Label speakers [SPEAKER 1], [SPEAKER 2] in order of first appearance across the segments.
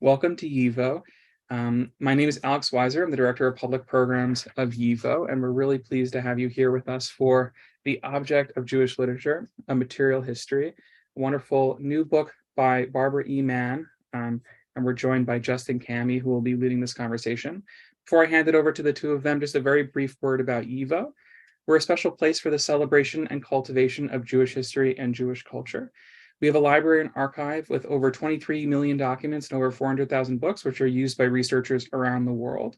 [SPEAKER 1] Welcome to YIVO. My name is Alex Weiser. I'm the Director of Public Programs of YIVO, and we're really pleased to have you here with us for The Object of Jewish Literature, A Material History, a wonderful new book by Barbara E. Mann, and we're joined by Justin Cammy, who will be leading this conversation. Before I hand it over to the two of them, just a very brief word about YIVO. We're a special place for the celebration and cultivation of Jewish history and Jewish culture. We have a library and archive with over 23 million documents and over 400,000 books, which are used by researchers around the world.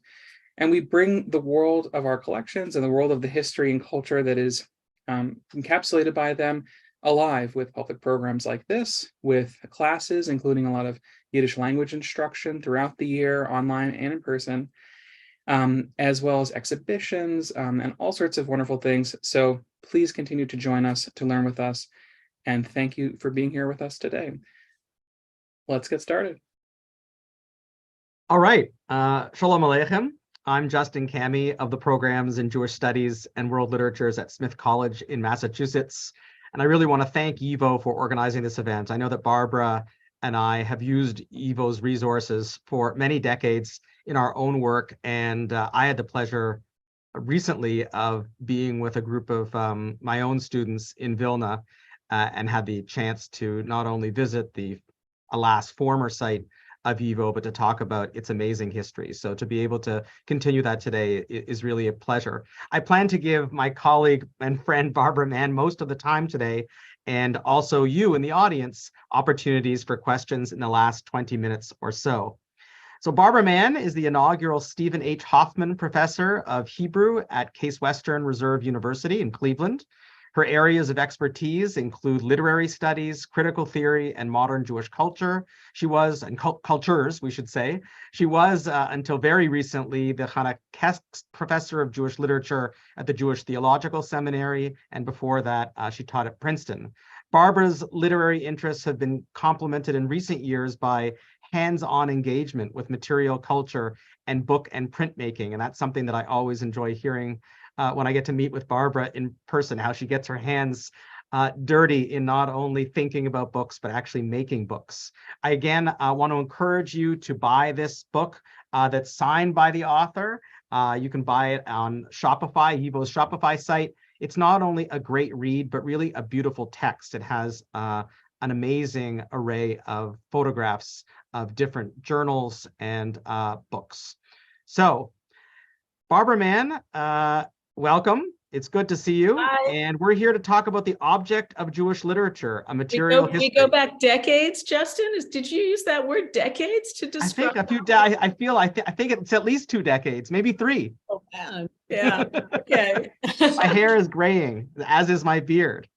[SPEAKER 1] And we bring the world of our collections and the world of the history and culture that is encapsulated by them alive with public programs like this, with classes, including a lot of Yiddish language instruction throughout the year, online and in person, as well as exhibitions and all sorts of wonderful things. So please continue to join us, to learn with us. And thank you for being here with us today. Let's get started.
[SPEAKER 2] All right. Shalom Aleichem. I'm Justin Cammy of the programs in Jewish Studies and World Literatures at Smith College in Massachusetts. And I really want to thank YIVO for organizing this event. I know that Barbara and I have used YIVO's resources for many decades in our own work. And I had the pleasure recently of being with a group of my own students in Vilna and had the chance to not only visit the, alas, former site of YIVO, but to talk about its amazing history. So to be able to continue that today is really a pleasure. I plan to give my colleague and friend Barbara Mann most of the time today, and also you in the audience, opportunities for questions in the last 20 minutes or so. So Barbara Mann is the inaugural Stephen H. Hoffman Professor of Hebrew at Case Western Reserve University in Cleveland. Her areas of expertise include literary studies, critical theory, and modern Jewish culture. She was, and cultures, we should say. She was, until very recently, the Hannah Kesk Professor of Jewish Literature at the Jewish Theological Seminary, and before that, she taught at Princeton. Barbara's literary interests have been complemented in recent years by hands-on engagement with material culture and book and printmaking, and that's something that I always enjoy hearing when I get to meet with Barbara in person, how she gets her hands dirty in not only thinking about books, but actually making books. I again want to encourage you to buy this book that's signed by the author. You can buy it on Shopify, YIVO's Shopify site. It's not only a great read, but really a beautiful text. It has an amazing array of photographs of different journals and books. So, Barbara Mann, welcome. It's good to see you.
[SPEAKER 3] Hi.
[SPEAKER 2] And we're here to talk about the object of Jewish literature, a material history.
[SPEAKER 3] We go back decades, Justin. Did you use that word decades to describe?
[SPEAKER 2] I think it's at least 2 decades, maybe 3.
[SPEAKER 3] Oh man, yeah. Okay.
[SPEAKER 2] My hair is graying, as is my beard.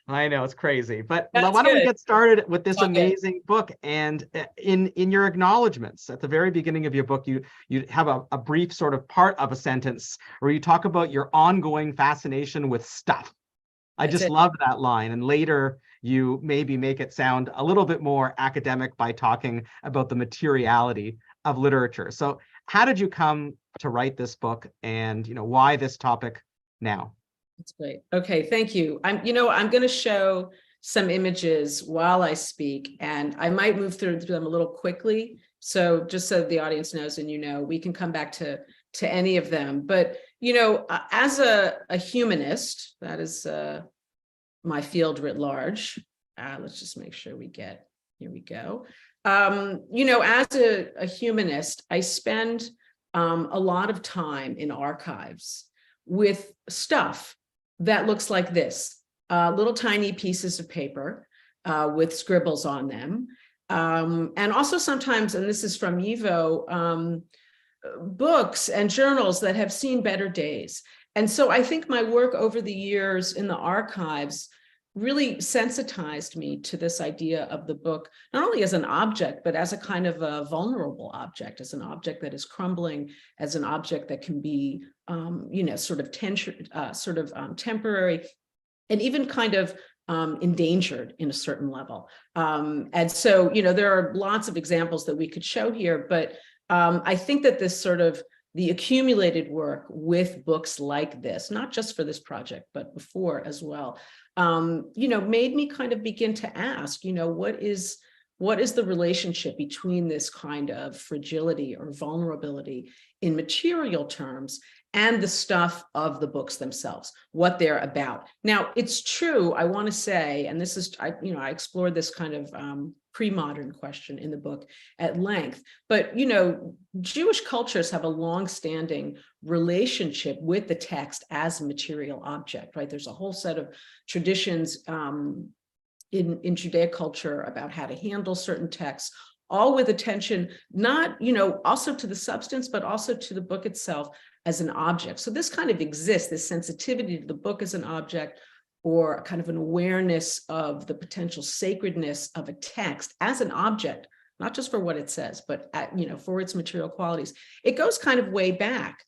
[SPEAKER 2] I know, it's crazy. But why don't we get started with this amazing book? And in your acknowledgments at the very beginning of your book, you have a brief sort of part of a sentence where you talk about your ongoing fascination with stuff. I just love that line. And later you maybe make it sound a little bit more academic by talking about the materiality of literature. So how did you come to write this book, and why this topic now?
[SPEAKER 3] That's great. Okay, thank you. I'm going to show some images while I speak, and I might move through them a little quickly. So just so the audience knows, and we can come back to any of them. But as a humanist, that is my field writ large. Let's just make sure we get. Here we go. As a humanist, I spend a lot of time in archives with stuff that looks like this, little tiny pieces of paper with scribbles on them. And also sometimes, and this is from YIVO, books and journals that have seen better days. And so I think my work over the years in the archives really sensitized me to this idea of the book, not only as an object, but as a kind of a vulnerable object, as an object that is crumbling, as an object that can be, sort of temporary, and even kind of endangered in a certain level. And so, there are lots of examples that we could show here, but I think that this sort of the accumulated work with books like this, not just for this project, but before as well, made me kind of begin to ask, what is what is the relationship between this kind of fragility or vulnerability in material terms and the stuff of the books themselves, what they're about. Now, it's true, I want to say, and this is, I explored this kind of pre-modern question in the book at length, but, Jewish cultures have a long-standing relationship with the text as a material object, right? There's a whole set of traditions in Judaic culture about how to handle certain texts, all with attention, not, also to the substance, but also to the book itself as an object. So this kind of exists, this sensitivity to the book as an object, or kind of an awareness of the potential sacredness of a text as an object, not just for what it says, but for its material qualities. It goes kind of way back.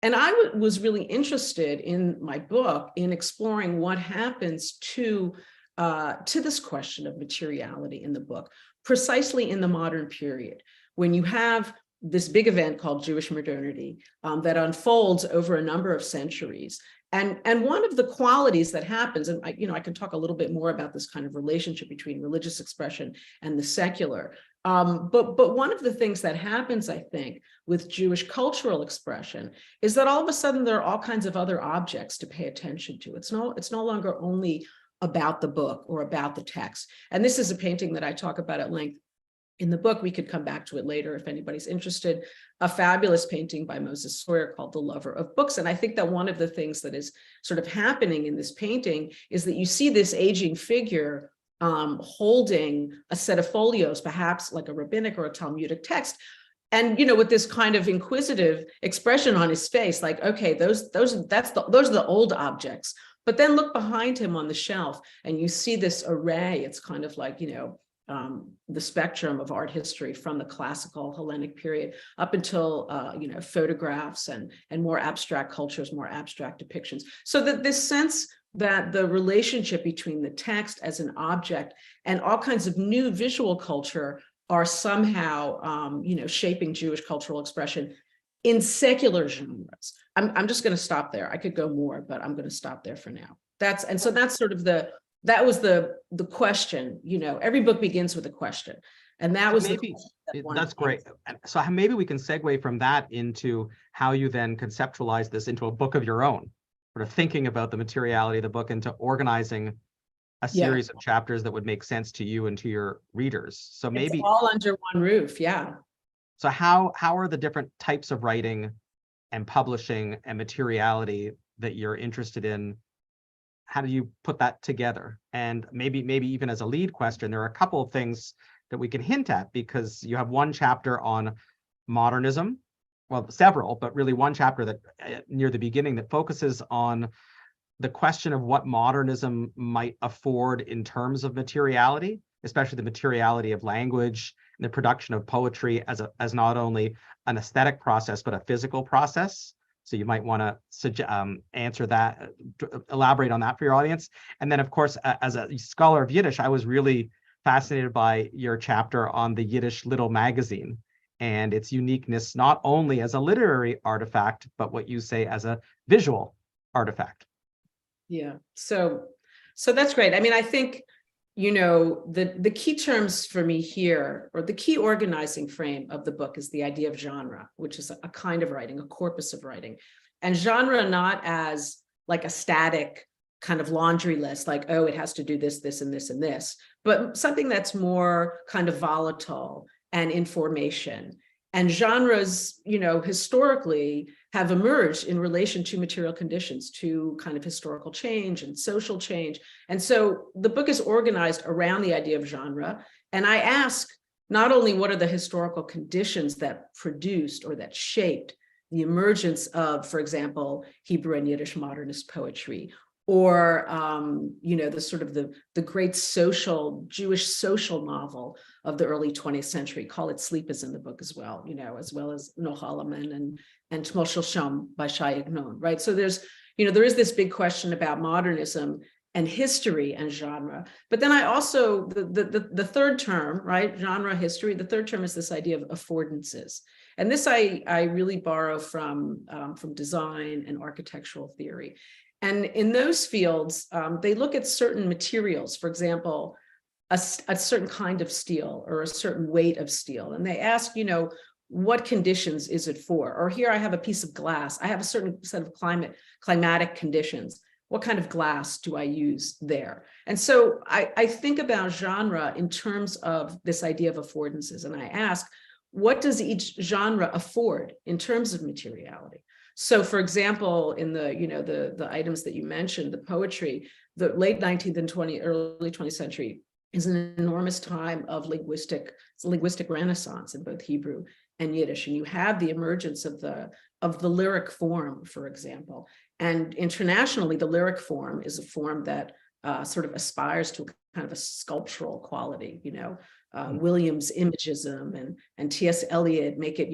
[SPEAKER 3] And I was really interested in my book in exploring what happens to this question of materiality in the book, precisely in the modern period, when you have this big event called Jewish modernity that unfolds over a number of centuries. And one of the qualities that happens, and I can talk a little bit more about this kind of relationship between religious expression and the secular, but one of the things that happens, I think, with Jewish cultural expression is that all of a sudden there are all kinds of other objects to pay attention to. It's no longer only about the book or about the text. And this is a painting that I talk about at length in the book. We could come back to it later if anybody's interested. A fabulous painting by Moses Sawyer called The Lover of Books. And I think that one of the things that is sort of happening in this painting is that you see this aging figure holding a set of folios, perhaps like a rabbinic or a Talmudic text. And, with this kind of inquisitive expression on his face, like, okay, those are the old objects. But then look behind him on the shelf and you see this array. It's kind of like, the spectrum of art history from the classical Hellenic period up until, photographs and more abstract cultures, more abstract depictions. So that this sense that the relationship between the text as an object and all kinds of new visual culture are somehow, shaping Jewish cultural expression in secular genres. I'm just going to stop there. I could go more, but I'm going to stop there for now. That's sort of that was the question. Every book begins with a question, and that was
[SPEAKER 2] that's great. So maybe we can segue from that into how you then conceptualize this into a book of your own, sort of thinking about the materiality of the book into organizing a series of chapters that would make sense to you and to your readers. So maybe
[SPEAKER 3] it's all under one roof. Yeah.
[SPEAKER 2] So how are the different types of writing and publishing and materiality that you're interested in, how do you put that together? And maybe even as a lead question, there are a couple of things that we can hint at, because you have one chapter on modernism, well, several, but really one chapter that near the beginning that focuses on the question of what modernism might afford in terms of materiality, especially the materiality of language and the production of poetry as not only an aesthetic process, but a physical process. So you might want to answer that, elaborate on that for your audience. And then, of course, as a scholar of Yiddish, I was really fascinated by your chapter on the Yiddish Little Magazine and its uniqueness, not only as a literary artifact, but what you say as a visual artifact.
[SPEAKER 3] Yeah, so that's great. I mean, I think, the key terms for me here, or the key organizing frame of the book, is the idea of genre, which is a kind of writing, a corpus of writing. And genre not as like a static kind of laundry list, like, oh, it has to do this, this, and this, and this, but something that's more kind of volatile and information. And genres, historically have emerged in relation to material conditions, to kind of historical change and social change. And so the book is organized around the idea of genre. And I ask not only what are the historical conditions that produced or that shaped the emergence of, for example, Hebrew and Yiddish modernist poetry, or the sort of the great Jewish social novel of the early 20th century. Call It Sleep is in the book as well, as well as Nohalaman and Tmol Shel Shom by Shai Agnon, right? So there is this big question about modernism and history and genre. But then I also, the third term, right, genre, history, the third term is this idea of affordances. And this I really borrow from design and architectural theory. And in those fields, they look at certain materials. For example, a certain kind of steel or a certain weight of steel. And they ask, what conditions is it for? Or here I have a piece of glass. I have a certain set of climatic conditions. What kind of glass do I use there? And so I think about genre in terms of this idea of affordances. And I ask, what does each genre afford in terms of materiality? So for example, in the items that you mentioned, the poetry, the late 19th and early 20th century is an enormous time of linguistic renaissance in both Hebrew and Yiddish. And you have the emergence of the lyric form, for example. And internationally, the lyric form is a form that sort of aspires to kind of a sculptural quality, Williams imagism and T.S. Eliot, make it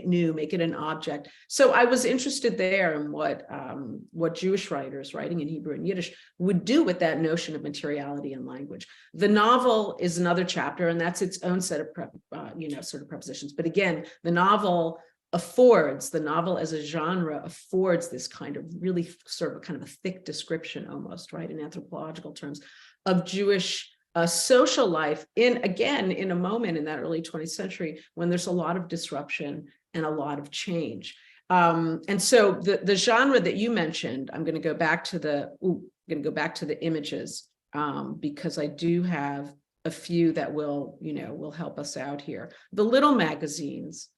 [SPEAKER 3] new, make it an object. So I was interested there in what Jewish writers writing in Hebrew and Yiddish would do with that notion of materiality and language. The novel is another chapter, and that's its own set of sort of prepositions. But again, the novel as a genre affords this kind of really sort of kind of a thick description almost, right, in anthropological terms of Jewish social life in a moment in that early 20th century when there's a lot of disruption and a lot of change. And so the genre that you mentioned, I'm going to go back to the images because I do have a few that will help us out here. The little magazines.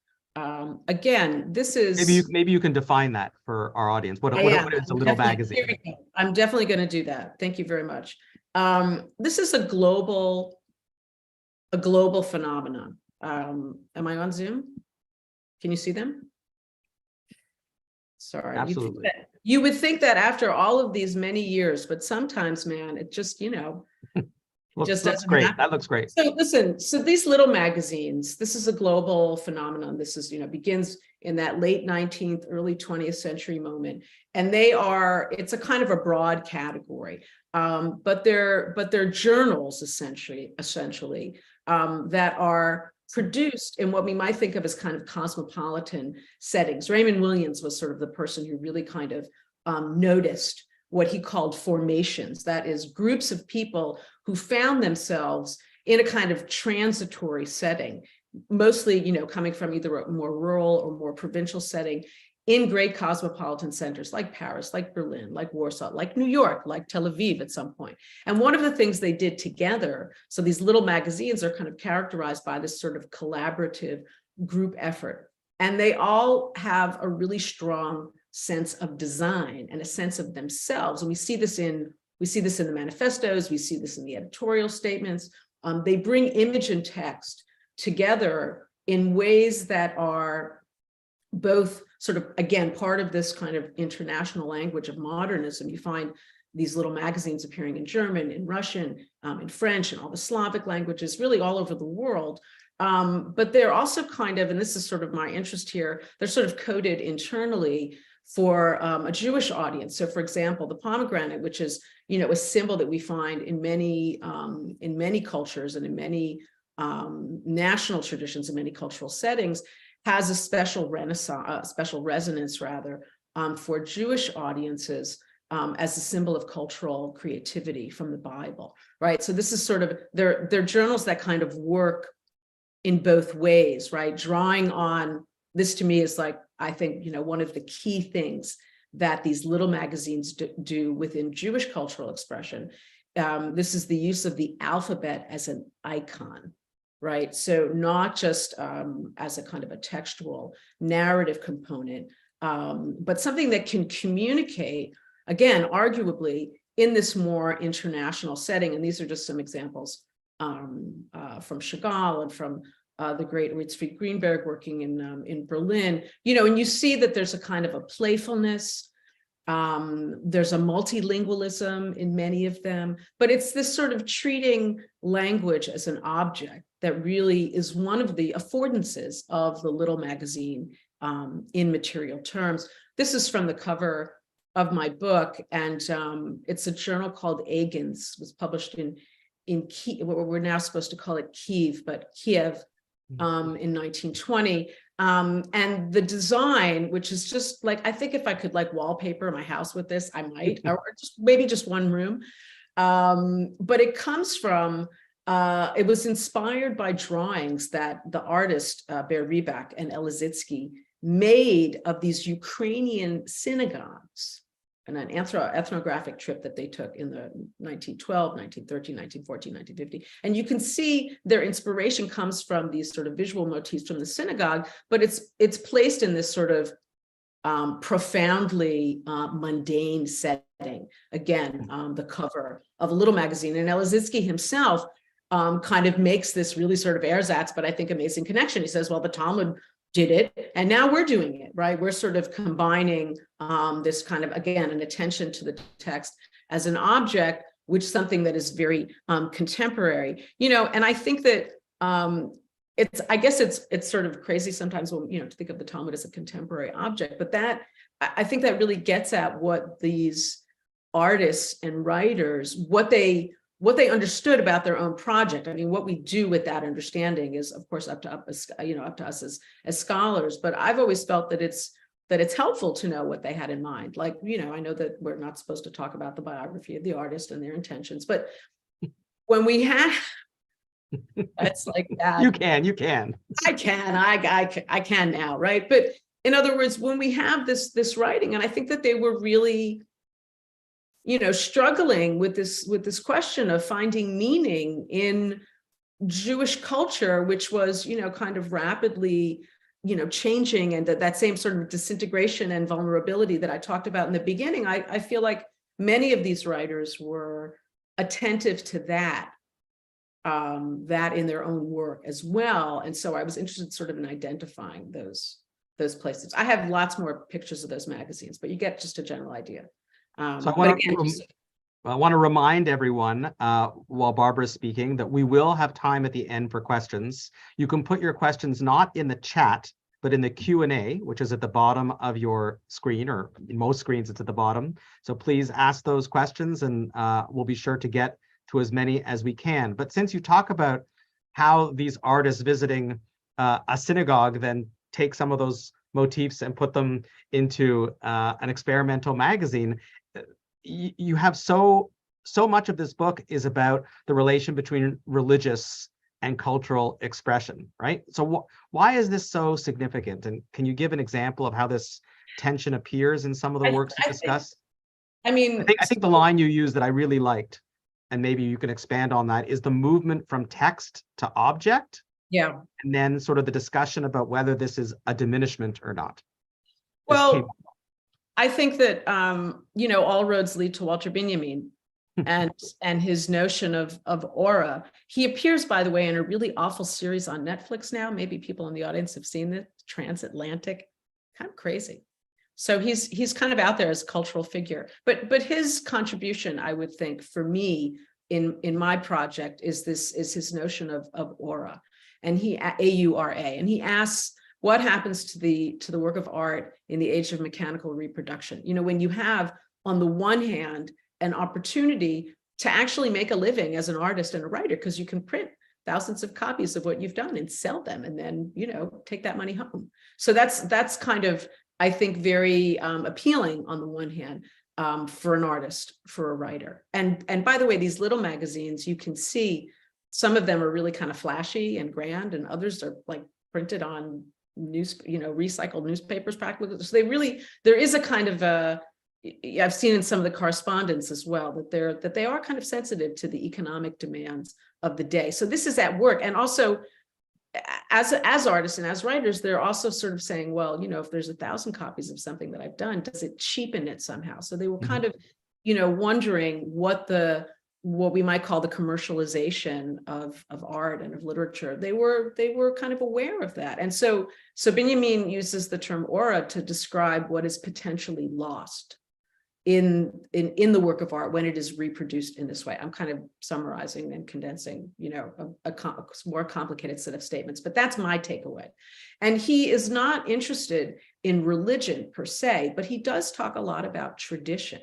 [SPEAKER 3] Again, this is
[SPEAKER 2] maybe you can define that for our audience. What is a little magazine?
[SPEAKER 3] I'm definitely going to do that. Thank you very much. This is a global phenomenon. Am I on Zoom? Can you see them? Sorry.
[SPEAKER 2] Absolutely.
[SPEAKER 3] You would think that after all of these many years, but sometimes, man, it just,
[SPEAKER 2] looks great.
[SPEAKER 3] Happen.
[SPEAKER 2] That looks great.
[SPEAKER 3] So listen, so these little magazines, this is a global phenomenon. This is, begins in that late 19th, early 20th century moment. And it's a kind of a broad category. But they're journals essentially that are produced in what we might think of as kind of cosmopolitan settings. Raymond Williams was sort of the person who really kind of noticed what he called formations, that is, groups of people who found themselves in a kind of transitory setting, mostly, coming from either a more rural or more provincial setting in great cosmopolitan centers like Paris, like Berlin, like Warsaw, like New York, like Tel Aviv at some point. And one of the things they did together, so these little magazines are kind of characterized by this sort of collaborative group effort. And they all have a really strong sense of design and a sense of themselves. And we see this in the manifestos, we see this in the editorial statements. They bring image and text together in ways that are both sort of, again, part of this kind of international language of modernism. You find these little magazines appearing in German, in Russian, in French, and all the Slavic languages, really all over the world. But they're also kind of, and this is sort of my interest here, they're sort of coded internally for a Jewish audience. So for example, the pomegranate, which is, a symbol that we find in many cultures and in many national traditions, in many cultural settings, has a special resonance for Jewish audiences as a symbol of cultural creativity from the Bible, right? So this is sort of, they're journals that kind of work in both ways, right? Drawing on, this to me is like, I think, one of the key things that these little magazines do within Jewish cultural expression. This is the use of the alphabet as an icon, right? So not just as a kind of a textual narrative component, but something that can communicate, again, arguably in this more international setting. And these are just some examples from Chagall and from the great Ritzfried Greenberg working in Berlin, and you see that there's a kind of a playfulness, there's a multilingualism in many of them, but it's this sort of treating language as an object that really is one of the affordances of the little magazine in material terms. This is from the cover of my book, and it's a journal called Agins. It was published in Kiev, what we're now supposed to call it Kiev, but Kiev, in 1920. And the design, which is just like, I think if I could like wallpaper my house with this, I might, or maybe just one room. But it comes from it was inspired by drawings that the artist Ber Rybak and Elizitsky made of these Ukrainian synagogues and an ethnographic trip that they took in the 1912, 1913, 1914, 1950. And you can see their inspiration comes from these sort of visual motifs from the synagogue, but it's placed in this sort of profoundly mundane setting. Again, the cover of a little magazine. And Elizitsky himself kind of makes this really sort of ersatz, but I think amazing connection. He says, well, the Talmud did it, and now we're doing it, right? We're sort of combining this kind of, again, an attention to the text as an object, which is something that is very contemporary, and I think that I guess it's sort of crazy sometimes when, to think of the Talmud as a contemporary object, but I think that really gets at what these artists and writers, what they understood about their own project. I mean, what we do with that understanding is, of course, up to us as scholars. But I've always felt that it's helpful to know what they had in mind. Like, I know that we're not supposed to talk about the biography of the artist and their intentions, but when we have, it's like that.
[SPEAKER 2] You can.
[SPEAKER 3] I can now, right? But in other words, when we have this writing, and I think that they were really, struggling with this question of finding meaning in Jewish culture, which was, kind of rapidly, changing, and that same sort of disintegration and vulnerability that I talked about in the beginning. I feel like many of these writers were attentive to that in their own work as well. And so I was interested sort of in identifying those places. I have lots more pictures of those magazines, but you get just a general idea.
[SPEAKER 2] So I want to remind everyone while Barbara is speaking that we will have time at the end for questions. You can put your questions not in the chat, but in the Q&A, which is at the bottom of your screen, or in most screens it's at the bottom. So please ask those questions, and we'll be sure to get to as many as we can. But since you talk about how these artists visiting a synagogue then take some of those motifs and put them into an experimental magazine, you have so much of this book is about the relation between religious and cultural expression, right? So why is this so significant? And can you give an example of how this tension appears in some of the works you discuss?
[SPEAKER 3] I
[SPEAKER 2] think the line you used that I really liked, and maybe you can expand on that, is the movement from text to object.
[SPEAKER 3] Yeah.
[SPEAKER 2] And then sort of the discussion about whether this is a diminishment or not.
[SPEAKER 3] Well, I think that, all roads lead to Walter Benjamin and his notion of aura. He appears, by the way, in a really awful series on Netflix now. Maybe people in the audience have seen it, Transatlantic, kind of crazy. So he's kind of out there as a cultural figure, but his contribution, I would think, for me in my project is his notion of aura, and AURA, and he asks, what happens to the work of art in the age of mechanical reproduction? When you have, on the one hand, an opportunity to actually make a living as an artist and a writer, because you can print thousands of copies of what you've done and sell them, and then, take that money home. So that's kind of, I think, very appealing on the one hand for an artist, for a writer. And by the way, these little magazines, you can see some of them are really kind of flashy and grand, and others are like printed on recycled newspapers practically. So there is a kind of I've seen in some of the correspondence as well that they are kind of sensitive to the economic demands of the day. So this is at work. And also as artists and as writers, they're also sort of saying, well, if there's 1,000 copies of something that I've done, does it cheapen it somehow? So they were kind of, wondering what we might call the commercialization of art and of literature. They were kind of aware of that. And so Benjamin uses the term aura to describe what is potentially lost in the work of art when it is reproduced in this way. I'm kind of summarizing and condensing, a more complicated set of statements, but that's my takeaway. And he is not interested in religion per se, but he does talk a lot about tradition.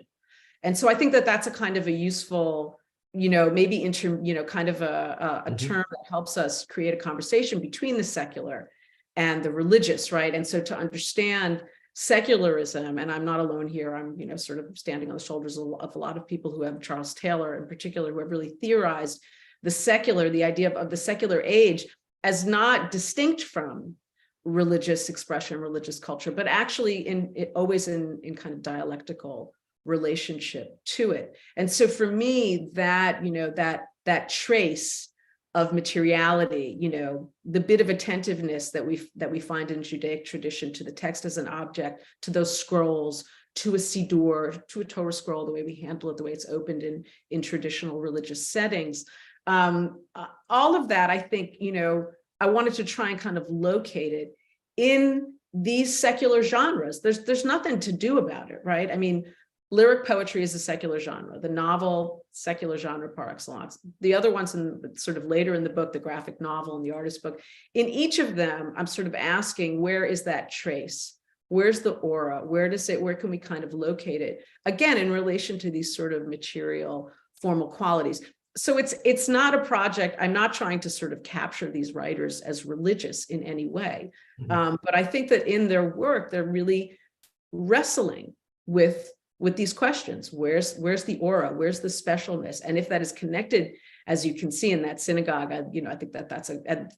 [SPEAKER 3] And so I think that that's a kind of a useful, maybe kind of a term that helps us create a conversation between the secular and the religious, right? And so to understand secularism, and I'm not alone here, I'm sort of standing on the shoulders of a lot of people who have, Charles Taylor in particular, who have really theorized the idea of the secular age as not distinct from religious expression, religious culture, but actually always in kind of dialectical relationship to it. And so for me, that, that trace of materiality, the bit of attentiveness that we find in Judaic tradition to the text as an object, to those scrolls, to a siddur, to a Torah scroll, the way we handle it, the way it's opened in traditional religious settings. All of that, I think, I wanted to try and kind of locate it in these secular genres. There's nothing to do about it, right? I mean, lyric poetry is a secular genre, the novel, secular genre par excellence. The other ones sort of later in the book, the graphic novel and the artist book, in each of them, I'm sort of asking, where is that trace? Where's the aura? Where can we kind of locate it? Again, in relation to these sort of material, formal qualities. So it's not a project. I'm not trying to sort of capture these writers as religious in any way. But I think that in their work, they're really wrestling with these questions. Where's the aura? Where's the specialness? And if that is connected, as you can see in that synagogue, I think that's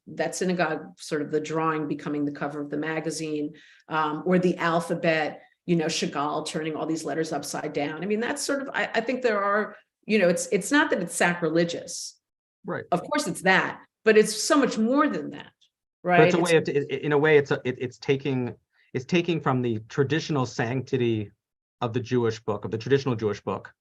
[SPEAKER 3] that synagogue, sort of the drawing becoming the cover of the magazine, or the alphabet, Chagall turning all these letters upside down. I mean, that's sort of, I think there are, it's not that it's sacrilegious.
[SPEAKER 2] Right.
[SPEAKER 3] Of course it's that, but it's so much more than that, right?
[SPEAKER 2] But it's a way of, in a way, it's taking from the traditional sanctity of the Jewish book, of the traditional Jewish book,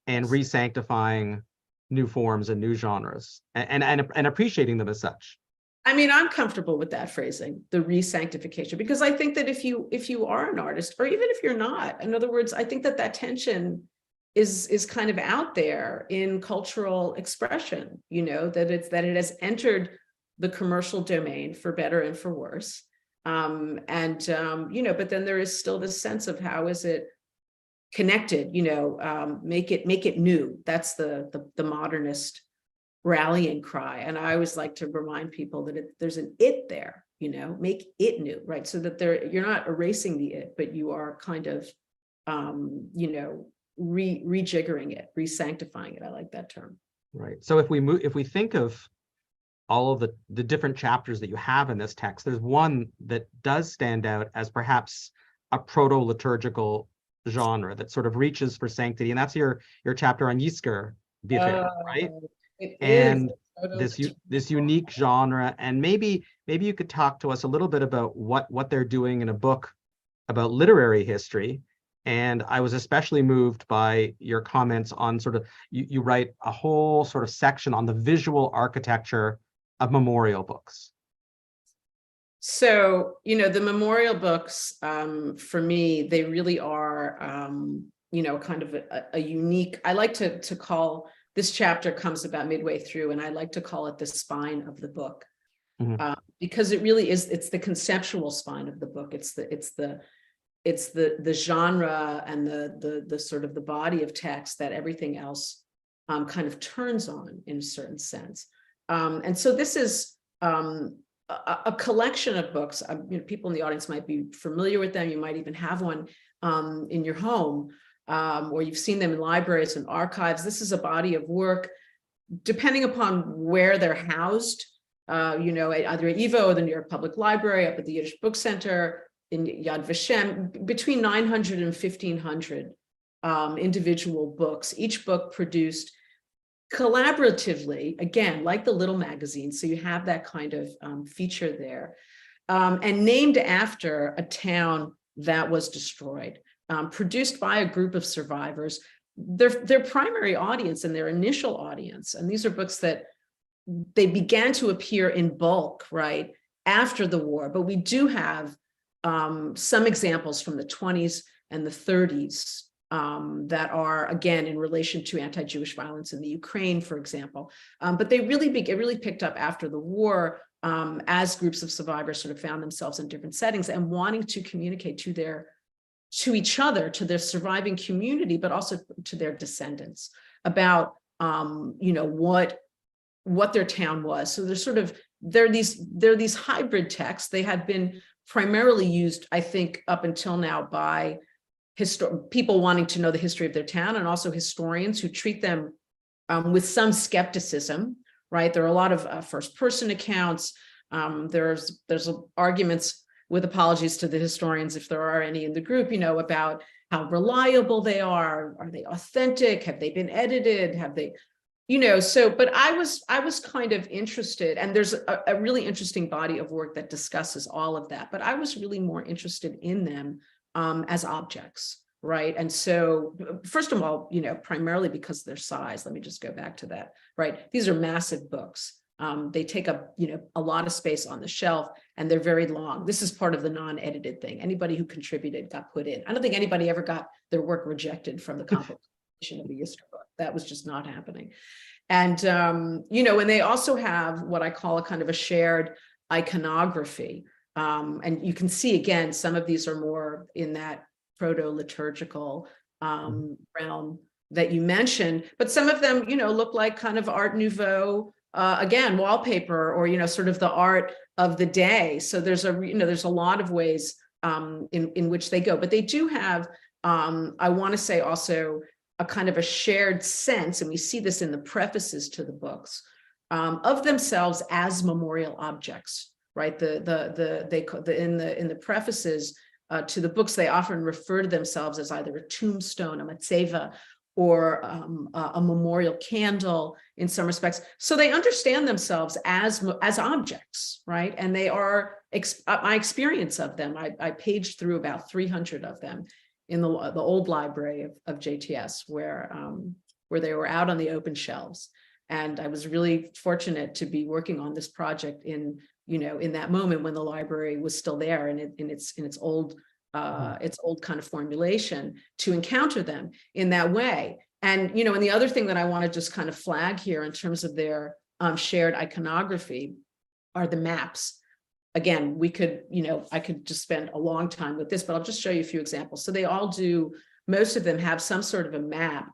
[SPEAKER 2] and resanctifying new forms and new genres, and appreciating them as such.
[SPEAKER 3] I mean, I'm comfortable with that phrasing, the resanctification, because I think that if you are an artist, or even if you're not, in other words, I think that tension is kind of out there in cultural expression, that it has entered the commercial domain for better and for worse. But then there is still this sense of how is it connected, make it new. That's the modernist rallying cry. And I always like to remind people that there's an it there, make it new, right? So that you're not erasing the it, but you are kind of, rejiggering it, resanctifying it. I like that term.
[SPEAKER 2] Right. So if we think of all of the different chapters that you have in this text, there's one that does stand out as perhaps a proto-liturgical genre that sort of reaches for sanctity, and that's your chapter on Yizkor B'Cher, right? And this unique genre, and maybe you could talk to us a little bit about what they're doing in a book about literary history. And I was especially moved by your comments on sort of, you write a whole sort of section on the visual architecture of memorial books.
[SPEAKER 3] So, the memorial books, for me, they really are, kind of a unique, I like to call, this chapter comes about midway through, and I like to call it the spine of the book, because it really is, it's the conceptual spine of the book. It's the genre and the sort of the body of text that everything else kind of turns on in a certain sense. And so this is a collection of books. People in the audience might be familiar with them. You might even have one in your home, or you've seen them in libraries and archives. This is a body of work, depending upon where they're housed, either at YIVO or the New York Public Library, up at the Yiddish Book Center, in Yad Vashem, between 900 and 1,500 individual books, each book produced collaboratively, again, like the little magazine. So you have that kind of feature there, and named after a town that was destroyed, produced by a group of survivors, their primary audience and their initial audience. And these are books that they began to appear in bulk, right, after the war. But we do have some examples from the 20s and the 30s that are, again, in relation to anti-Jewish violence in the Ukraine, for example. But it really picked up after the war, as groups of survivors sort of found themselves in different settings and wanting to communicate to each other, to their surviving community, but also to their descendants about, what their town was. So there are these hybrid texts. They had been primarily used, I think, up until now by people wanting to know the history of their town, and also historians who treat them with some skepticism, right? There are a lot of first-person accounts. There's arguments, with apologies to the historians, if there are any in the group, about how reliable they are. Are they authentic? Have they been edited? Have they, but I was kind of interested, and there's a really interesting body of work that discusses all of that, but I was really more interested in them as objects, right? And so, first of all, primarily because of their size. Let me just go back to that, right? These are massive books. They take up, a lot of space on the shelf, and they're very long. This is part of the non-edited thing. Anybody who contributed got put in. I don't think anybody ever got their work rejected from the compilation of the Yisker book. That was just not happening. And, and they also have what I call a kind of a shared iconography. And you can see, again, some of these are more in that proto-liturgical realm that you mentioned, but some of them, look like kind of Art Nouveau, again, wallpaper, or, sort of the art of the day. So there's there's a lot of ways in which they go, but they do have, I want to say also, a kind of a shared sense, and we see this in the prefaces to the books, of themselves as memorial objects, right? In the prefaces to the books, they often refer to themselves as either a tombstone, a matzeva, or a memorial candle in some respects. So they understand themselves as objects, right? And they are, my experience of them, I paged through about 300 of them in the old library of JTS, where they were out on the open shelves. And I was really fortunate to be working on this project in that moment when the library was still there in its old kind of formulation, to encounter them in that way. And, and the other thing that I want to just kind of flag here in terms of their shared iconography are the maps. Again, I could just spend a long time with this, but I'll just show you a few examples. So they all do, most of them have some sort of a map,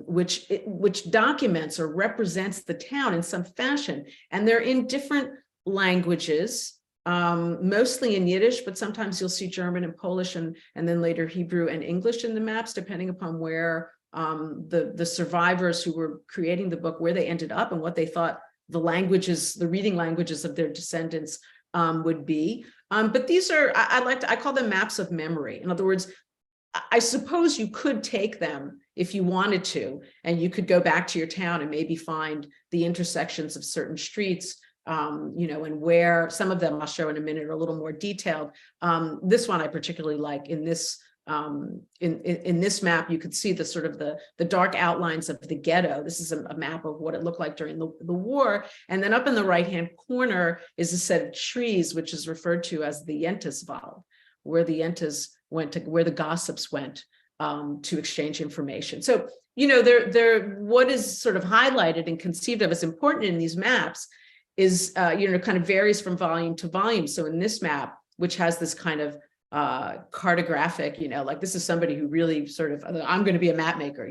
[SPEAKER 3] which documents or represents the town in some fashion. And they're in different languages, mostly in Yiddish, but sometimes you'll see German and Polish, and then later Hebrew and English in the maps, depending upon where the survivors who were creating the book, where they ended up and what they thought the reading languages of their descendants would be. But these are, I call them maps of memory. In other words, I suppose you could take them if you wanted to, and you could go back to your town and maybe find the intersections of certain streets, and where some of them I'll show in a minute are a little more detailed. This one I particularly like. In this in this map, you could see the sort of the dark outlines of the ghetto. This is a map of what it looked like during the war. And then up in the right-hand corner is a set of trees, which is referred to as the Yentaswald, where the Yentas went to, where the gossips went to exchange information. So, what is sort of highlighted and conceived of as important in these maps is, kind of varies from volume to volume. So in this map, which has this kind of cartographic, like this is somebody who really sort of, I'm going to be a map maker,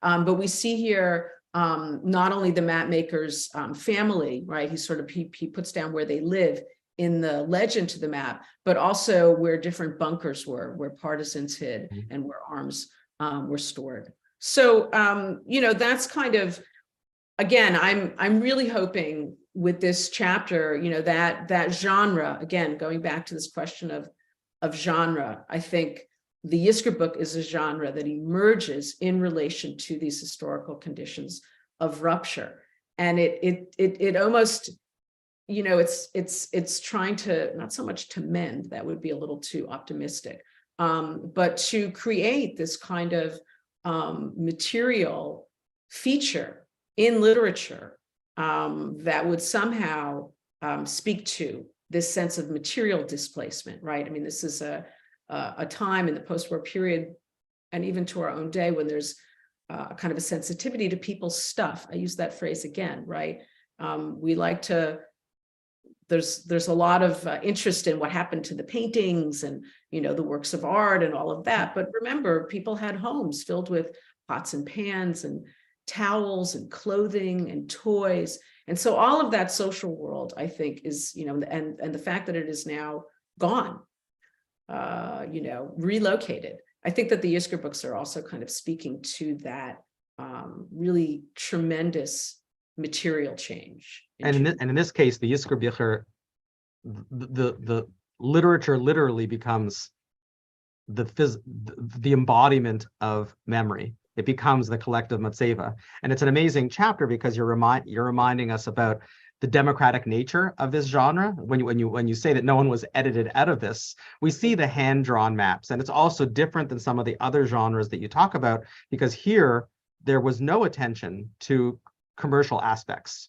[SPEAKER 3] but we see here not only the map maker's family, right? He puts down where they live in the legend to the map, but also where different bunkers were, where partisans hid and where arms were stored. So, that's kind of, again, I'm really hoping with this chapter, that genre, again, going back to this question of genre, I think the Yisker book is a genre that emerges in relation to these historical conditions of rupture. And it almost, it's trying to, not so much to mend, that would be a little too optimistic, but to create this kind of material feature in literature that would somehow speak to this sense of material displacement, right? I mean, this is a time in the post-war period, and even to our own day, when there's kind of a sensitivity to people's stuff. I use that phrase again, right? We like to, there's a lot of interest in what happened to the paintings and, the works of art and all of that. But remember, people had homes filled with pots and pans and towels and clothing and toys. And so all of that social world, I think, is, and the fact that it is now gone, relocated. I think that the Yisker books are also kind of speaking to that really tremendous material change.
[SPEAKER 2] And in this case, the Yiskur the literature literally becomes the embodiment of memory. It becomes the collective matseva, and it's an amazing chapter because you're reminding us about the democratic nature of this genre. When you say that no one was edited out of this, we see the hand-drawn maps, and it's also different than some of the other genres that you talk about because here there was no attention to commercial aspects.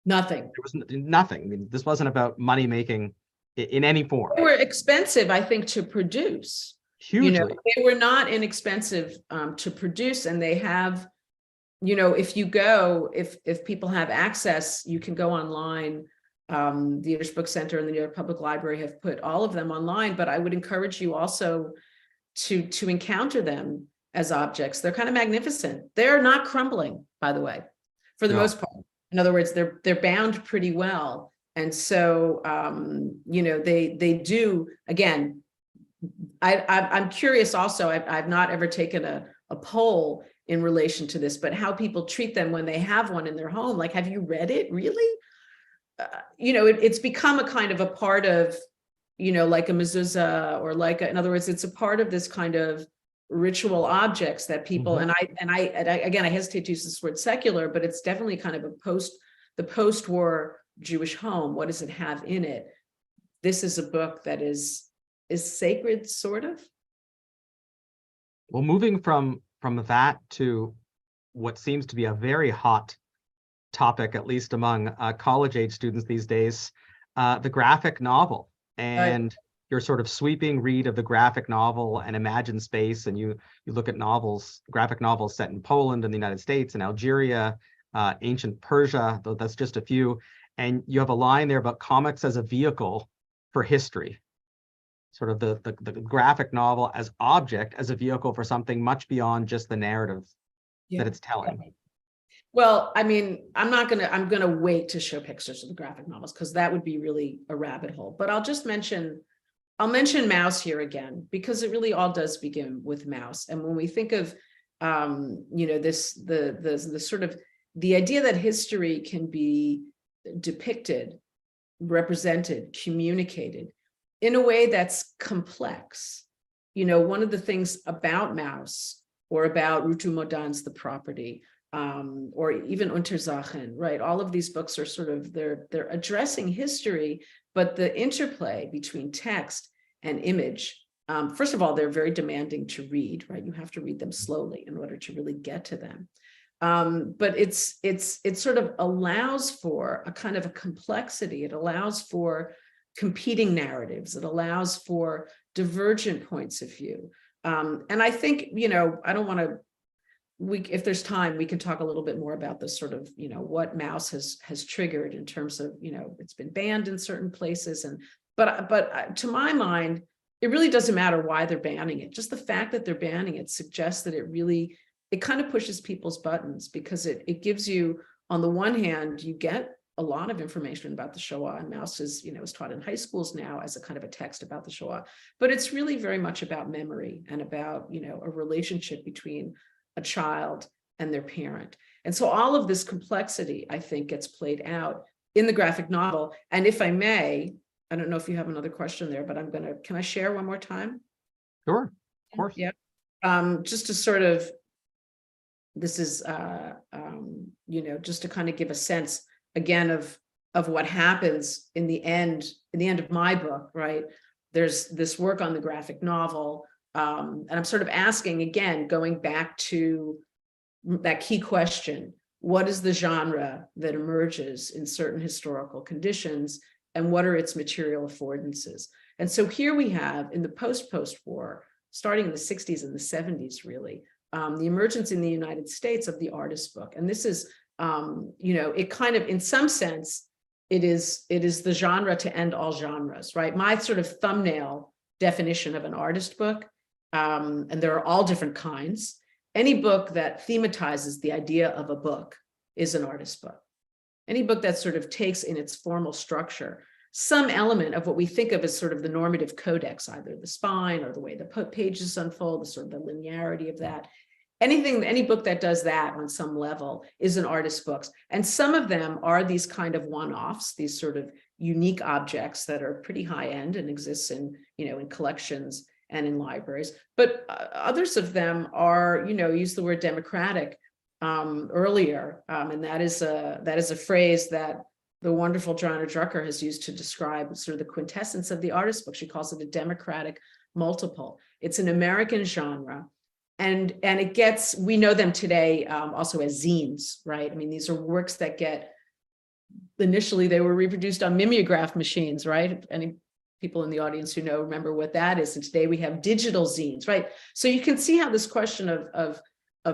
[SPEAKER 3] Nothing.
[SPEAKER 2] There was nothing. I mean, this wasn't about money making in any form.
[SPEAKER 3] They were expensive, I think, to produce.
[SPEAKER 2] Hugely.
[SPEAKER 3] They were not inexpensive to produce, and they have, if people have access, you can go online. The Yiddish Book Center and the New York Public Library have put all of them online, but I would encourage you also to encounter them as objects. They're kind of magnificent. They're not crumbling, by the way, for the most part. In other words, they're bound pretty well. And so, they do, again, I'm curious also, I've not ever taken a poll in relation to this, but how people treat them when they have one in their home. Like, have you read it? Really? It's become a kind of a part of, like a mezuzah, or in other words, it's a part of this kind of ritual objects that people, and I again, I hesitate to use this word secular, but it's definitely kind of the post-war Jewish home. What does it have in it? This is a book that is sacred, sort of.
[SPEAKER 2] Well, moving from that to what seems to be a very hot topic, at least among college-age students these days, the graphic novel, and your sort of sweeping read of the graphic novel and imagine space, and you look at graphic novels set in Poland and the United States and Algeria, ancient Persia, though that's just a few, and you have a line there about comics as a vehicle for history. Sort of the graphic novel as object, as a vehicle for something much beyond just the narrative that it's telling.
[SPEAKER 3] Well, I mean, I'm going to wait to show pictures of the graphic novels because that would be really a rabbit hole. But I'll mention Maus here again, because it really all does begin with Maus. And when we think of, the sort of the idea that history can be depicted, represented, communicated in a way that's complex. One of the things about Maus, or about Rutu Modan's The Property, or even Untersachen, right? All of these books are sort of, they're addressing history, but the interplay between text and image, first of all, they're very demanding to read, right? You have to read them slowly in order to really get to them. But it sort of allows for a kind of a complexity. It allows for competing narratives. It allows for divergent points of view. And I think, I don't want to, if there's time, we can talk a little bit more about this sort of, what Maus has triggered in terms of, it's been banned in certain places. But to my mind, it really doesn't matter why they're banning it. Just the fact that they're banning it suggests that it kind of pushes people's buttons, because it gives you, on the one hand, you get a lot of information about the Shoah, and Maus is taught in high schools now as a kind of a text about the Shoah, but it's really very much about memory and about, a relationship between a child and their parent. And so all of this complexity, I think, gets played out in the graphic novel. And if I may, I don't know if you have another question there, but can I share one more time?
[SPEAKER 2] Sure, of course.
[SPEAKER 3] Yeah. Just to sort of, this is, just to kind of give a sense again of what happens in the end of my book, right? There's this work on the graphic novel, and I'm sort of asking, again, going back to that key question, what is the genre that emerges in certain historical conditions, and what are its material affordances? And so here we have, in the post-war, starting in the 60s and the 70s, really, the emergence in the United States of the artist book. And this is, it kind of, in some sense, it is the genre to end all genres, right? My sort of thumbnail definition of an artist book, and there are all different kinds. Any book that thematizes the idea of a book is an artist book. Any book that sort of takes in its formal structure some element of what we think of as sort of the normative codex, either the spine or the way the pages unfold, the sort of the linearity of that, any book that does that on some level is an artist's books. And some of them are these kind of one-offs, these sort of unique objects that are pretty high end and exists in, in collections and in libraries. But others of them are, use the word democratic earlier. And that is a phrase that the wonderful Joanna Drucker has used to describe sort of the quintessence of the artist book. She calls it a democratic multiple. It's an American genre. And it gets, we know them today also as zines, right? I mean, these are works that get, initially they were reproduced on mimeograph machines, right? Any people in the audience who know, remember what that is. And today we have digital zines, right? So you can see how this question of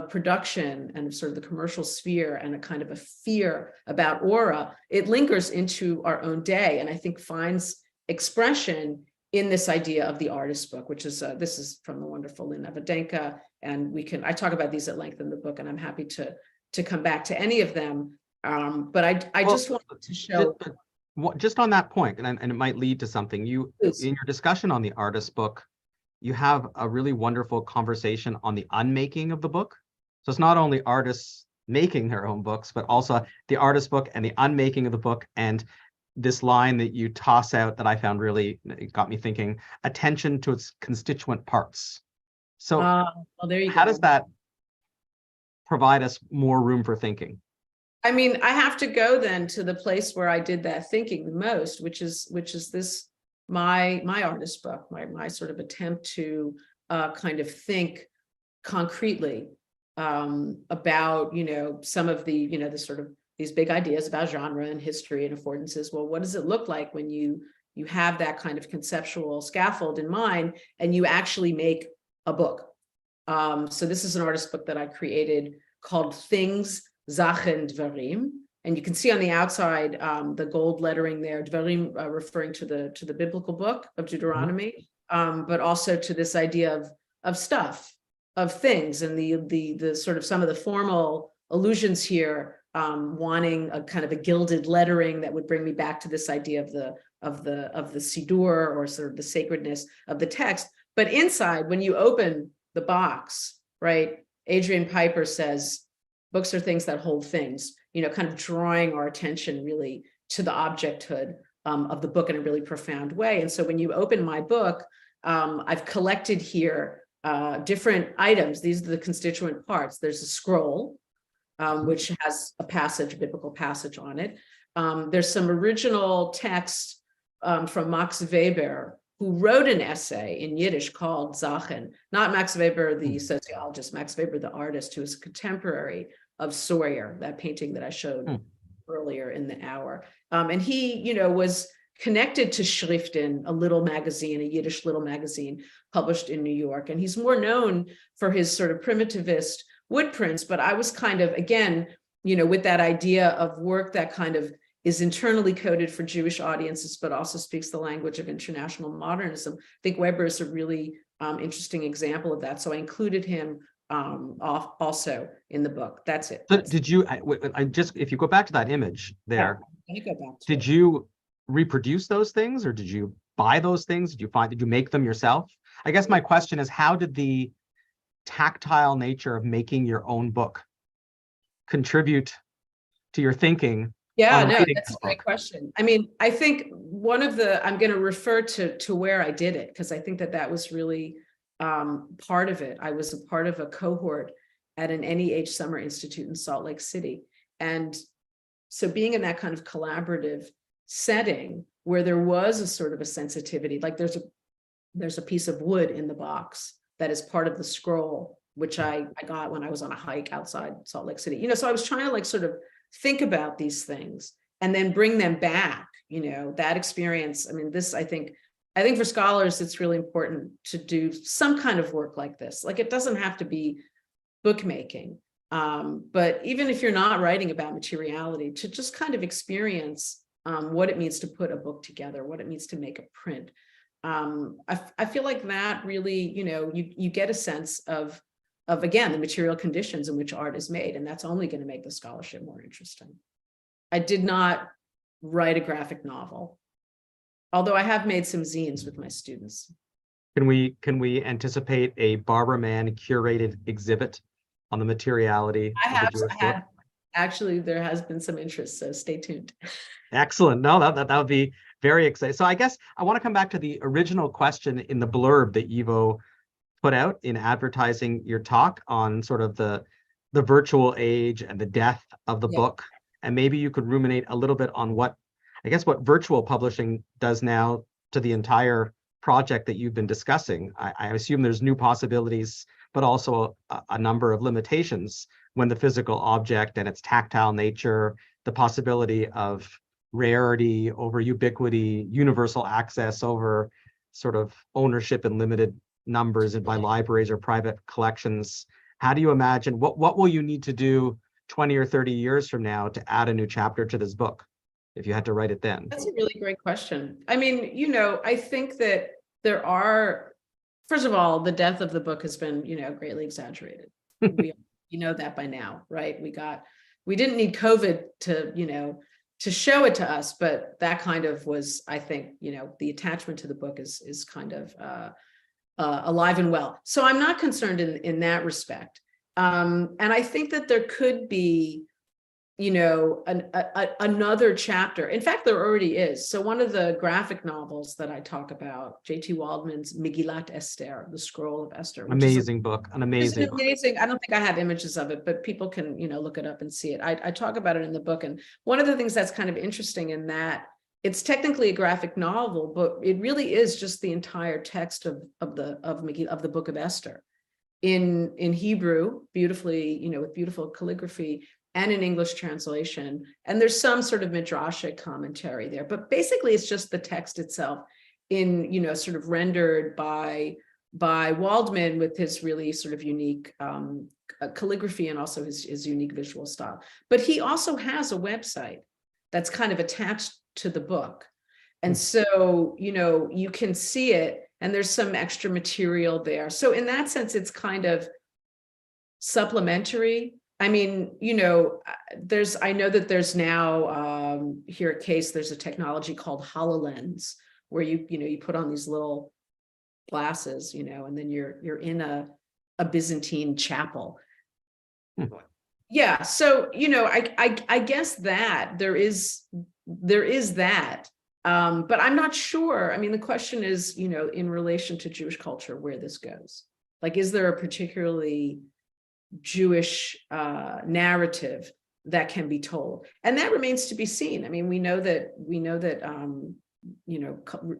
[SPEAKER 3] production and sort of the commercial sphere and a kind of a fear about aura, it lingers into our own day. And I think finds expression in this idea of the artist book, which is, this is from the wonderful Lynn Navadenka. And I talk about these at length in the book, and I'm happy to come back to any of them. But I just wanted to show.
[SPEAKER 2] Just on that point, and it might lead to something,
[SPEAKER 3] Please.
[SPEAKER 2] in your discussion on the artist book, you have a really wonderful conversation on the unmaking of the book. So it's not only artists making their own books, but also the artist book and the unmaking of the book. And this line that you toss out that I found really got me thinking, attention to its constituent parts. So
[SPEAKER 3] Well, there you
[SPEAKER 2] how
[SPEAKER 3] go.
[SPEAKER 2] does that provide us more room for thinking?
[SPEAKER 3] I mean, I have to go then to the place where I did that thinking the most, which is this, my artist book, my sort of attempt to kind of think concretely about, some of the, the sort of these big ideas about genre and history and affordances. Well, what does it look like when you have that kind of conceptual scaffold in mind and you actually make a book? So this is an artist book that I created called Things, Sachen, Dvarim. And you can see on the outside the gold lettering there, Dvarim referring to the biblical book of Deuteronomy, but also to this idea of stuff, of things, and the sort of some of the formal allusions here, wanting a kind of a gilded lettering that would bring me back to this idea of the Siddur, or sort of the sacredness of the text. But inside, when you open the box, right, Adrian Piper says, books are things that hold things, kind of drawing our attention really to the objecthood of the book in a really profound way. And so when you open my book, I've collected here different items. These are the constituent parts. There's a scroll, which has a biblical passage on it. There's some original text from Max Weber, who wrote an essay in Yiddish called Sachen, not Max Weber, the sociologist, Max Weber, the artist, who is a contemporary of Sawyer, that painting that I showed earlier in the hour. And he, was connected to Schriften, a little magazine, a Yiddish little magazine published in New York. And he's more known for his sort of primitivist wood prints. But I was kind of, again, with that idea of work that kind of is internally coded for Jewish audiences, but also speaks the language of international modernism. I think Weber is a really interesting example of that. So I included him also in the book. That's it.
[SPEAKER 2] So did you, if you go back to that image there, did
[SPEAKER 3] you
[SPEAKER 2] you reproduce those things, or did you buy those things? Did you make them yourself? I guess my question is, how did the tactile nature of making your own book contribute to your thinking?
[SPEAKER 3] Yeah, no, that's a great question. I mean, I think I'm going to refer to where I did it, because I think that was really part of it. I was a part of a cohort at an NEH Summer Institute in Salt Lake City. And so being in that kind of collaborative setting where there was a sort of a sensitivity, like there's a piece of wood in the box that is part of the scroll, which I got when I was on a hike outside Salt Lake City. So I was trying to like sort of think about these things and then bring them back, that experience. I mean, I think for scholars, it's really important to do some kind of work like this. Like, it doesn't have to be bookmaking, but even if you're not writing about materiality, to just kind of experience what it means to put a book together, what it means to make a print. I feel like that really, you get a sense of again, the material conditions in which art is made, and that's only going to make the scholarship more interesting. I did not write a graphic novel, although I have made some zines with my students.
[SPEAKER 2] Can we anticipate a Barbara Mann curated exhibit on the materiality of the Jewish book?
[SPEAKER 3] Actually, there has been some interest, so stay tuned.
[SPEAKER 2] Excellent. No, that would be very exciting. So I guess I want to come back to the original question in the blurb that YIVO put out in advertising your talk on sort of the virtual age and the death of the book. And maybe you could ruminate a little bit on what virtual publishing does now to the entire project that you've been discussing. I assume there's new possibilities, but also a number of limitations when the physical object and its tactile nature, the possibility of rarity over ubiquity, universal access over sort of ownership in limited numbers and by libraries or private collections. How do you imagine, what will you need to do 20 or 30 years from now to add a new chapter to this book, if you had to write it then?
[SPEAKER 3] That's a really great question. I mean, I think that there are, first of all, the death of the book has been, greatly exaggerated. You know that by now, right? We didn't need COVID to show it to us, but that kind of was, I think, the attachment to the book is kind of alive and well. So I'm not concerned in that respect. And I think that there could be, another chapter. In fact, there already is. So one of the graphic novels that I talk about, J.T. Waldman's Megillat Esther, The Scroll of Esther.
[SPEAKER 2] Amazing book, an amazing book.
[SPEAKER 3] Amazing. I don't think I have images of it, but people can, look it up and see it. I talk about it in the book. And one of the things that's kind of interesting in that, it's technically a graphic novel, but it really is just the entire text of the book of Esther in Hebrew, beautifully, with beautiful calligraphy, and in English translation. And there's some sort of midrashic commentary there, but basically it's just the text itself in, sort of rendered by Waldman with his really sort of unique calligraphy and also his unique visual style. But he also has a website that's kind of attached to the book. And so, you can see it and there's some extra material there. So in that sense, it's kind of supplementary. I mean, I know that there's now here at Case, there's a technology called HoloLens where you put on these little glasses, and then you're in a Byzantine chapel. Yeah. So, I guess that there is that. But I'm not sure. I mean, the question is, in relation to Jewish culture, where this goes. Like, is there a particularly Jewish narrative that can be told? And that remains to be seen. I mean, we know that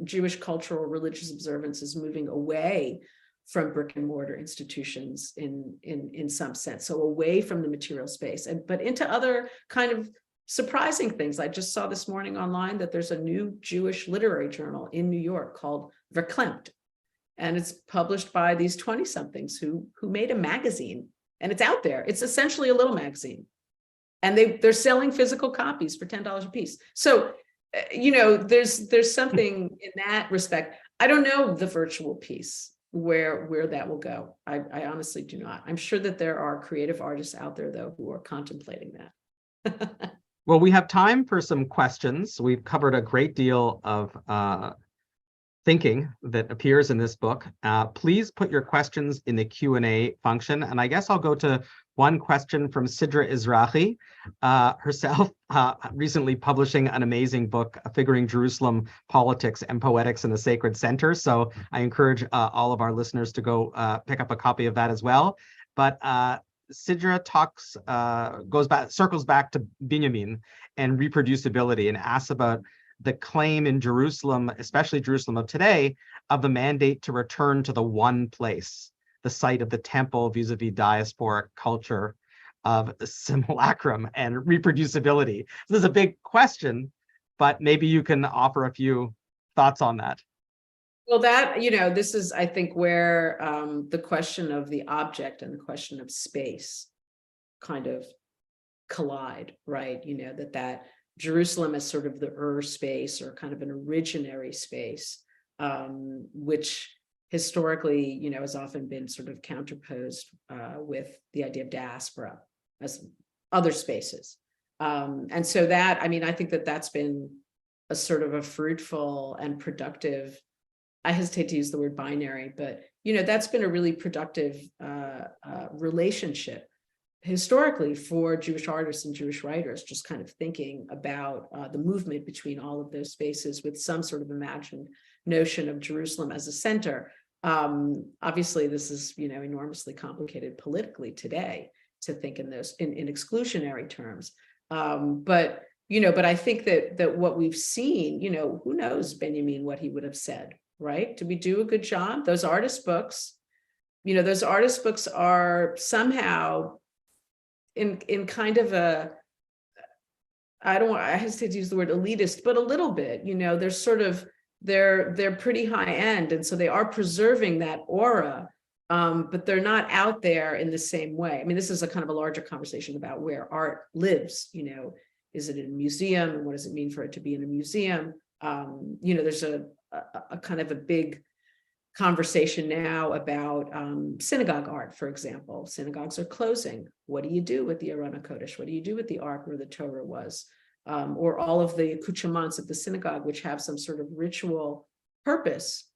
[SPEAKER 3] Jewish cultural religious observance is moving away from brick and mortar institutions in some sense. So away from the material space, but into other kind of surprising things. I just saw this morning online that there's a new Jewish literary journal in New York called Verklempt. And it's published by these 20-somethings who made a magazine. And it's out there. It's essentially a little magazine. And they're selling physical copies for $10 a piece. So, there's something in that respect. I don't know the virtual piece, where that will go. I honestly do not. I'm sure that there are creative artists out there, though, who are contemplating that.
[SPEAKER 2] Well, we have time for some questions. We've covered a great deal of thinking that appears in this book. Please put your questions in the Q&A function. And I guess I'll go to one question from Sidra Izrahi, herself recently publishing an amazing book figuring Jerusalem politics and poetics in the sacred center. So I encourage all of our listeners to go pick up a copy of that as well. But Sidra circles back to Binyamin and reproducibility and asks about the claim in Jerusalem, especially Jerusalem of today, of the mandate to return to the one place, the site of the temple vis-a-vis diasporic culture of simulacrum and reproducibility. So this is a big question, but maybe you can offer a few thoughts on that.
[SPEAKER 3] Well, this is, I think, where the question of the object and the question of space kind of collide, right? That Jerusalem is sort of the space or kind of an originary space, which historically, has often been sort of counterposed with the idea of diaspora as other spaces. And so that, I think that's been a sort of a fruitful and productive, I hesitate to use the word binary, but, that's been a really productive relationship historically for Jewish artists and Jewish writers, just kind of thinking about the movement between all of those spaces with some sort of imagined notion of Jerusalem as a center. Obviously, this is, enormously complicated politically today to think in those in exclusionary terms. But I think that what we've seen, who knows, Benjamin, what he would have said, right? Did we do a good job? Those artist books, those artist books are somehow in kind of a, I hesitate to use the word elitist, but a little bit, they're sort of, they're pretty high end. And so they are preserving that aura, but they're not out there in the same way. I mean, this is a kind of a larger conversation about where art lives, is it in a museum and what does it mean for it to be in a museum? There's a kind of a big conversation now about synagogue art, for example. Synagogues are closing. What do you do with the Aron HaKodesh? What do you do with the Ark where the Torah was? Or all of the accoutrements of the synagogue, which have some sort of ritual purpose?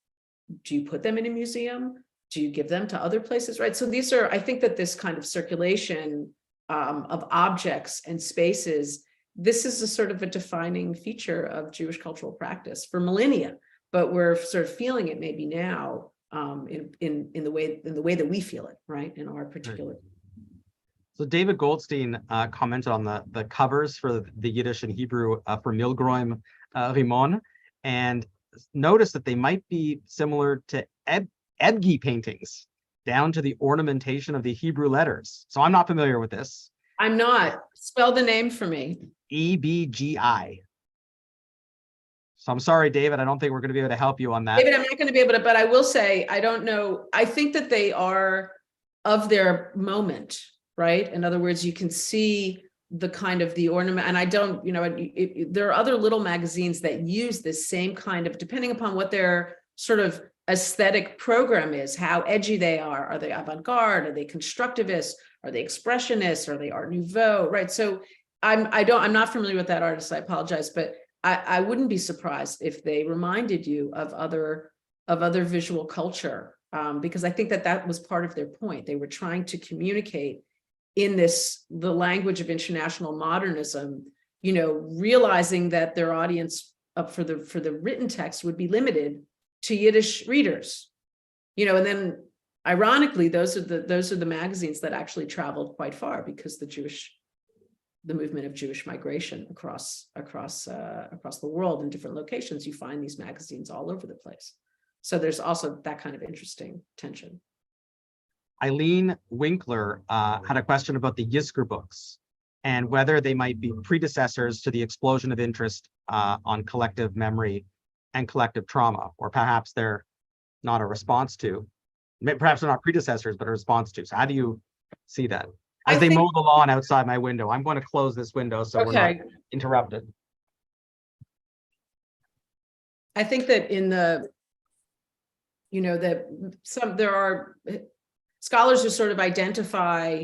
[SPEAKER 3] Do you put them in a museum? Do you give them to other places, right? So these are, I think that this kind of circulation of objects and spaces, this is a sort of a defining feature of Jewish cultural practice for millennia, but we're sort of feeling it maybe now in the way that we feel it, right, in our particular.
[SPEAKER 2] So David Goldstein commented on the covers for the Yiddish and Hebrew for Milgroim Rimon, and noticed that they might be similar to Ebgi paintings, down to the ornamentation of the Hebrew letters. So I'm not familiar with this.
[SPEAKER 3] I'm not. Spell the name for me.
[SPEAKER 2] EBGI. So I'm sorry, David, I don't think we're going to be able to help you on that.
[SPEAKER 3] David, I'm not going to be able to, but I will say, I don't know. I think that they are of their moment, right? In other words, you can see the kind of the ornament, and I don't, there are other little magazines that use this same kind of, depending upon what their sort of aesthetic program is, how edgy they are they avant-garde, are they constructivist, are they expressionist, are they art nouveau, right? So I'm not familiar with that artist, I apologize, but I wouldn't be surprised if they reminded you of other visual culture, because I think that was part of their point. They were trying to communicate in the language of international modernism, realizing that their audience for the written text would be limited to Yiddish readers, and then ironically, those are the magazines that actually traveled quite far, because the movement of Jewish migration across the world in different locations, you find these magazines all over the place. So there's also that kind of interesting tension.
[SPEAKER 2] Eileen Winkler had a question about the Yizkor books and whether they might be predecessors to the explosion of interest on collective memory and collective trauma, or perhaps they're not a response to, perhaps they're not predecessors, but a response to. So how do you see that? As they mow the lawn outside my window. I'm going to close this window so we're not interrupted.
[SPEAKER 3] I think that in there are scholars who sort of identify,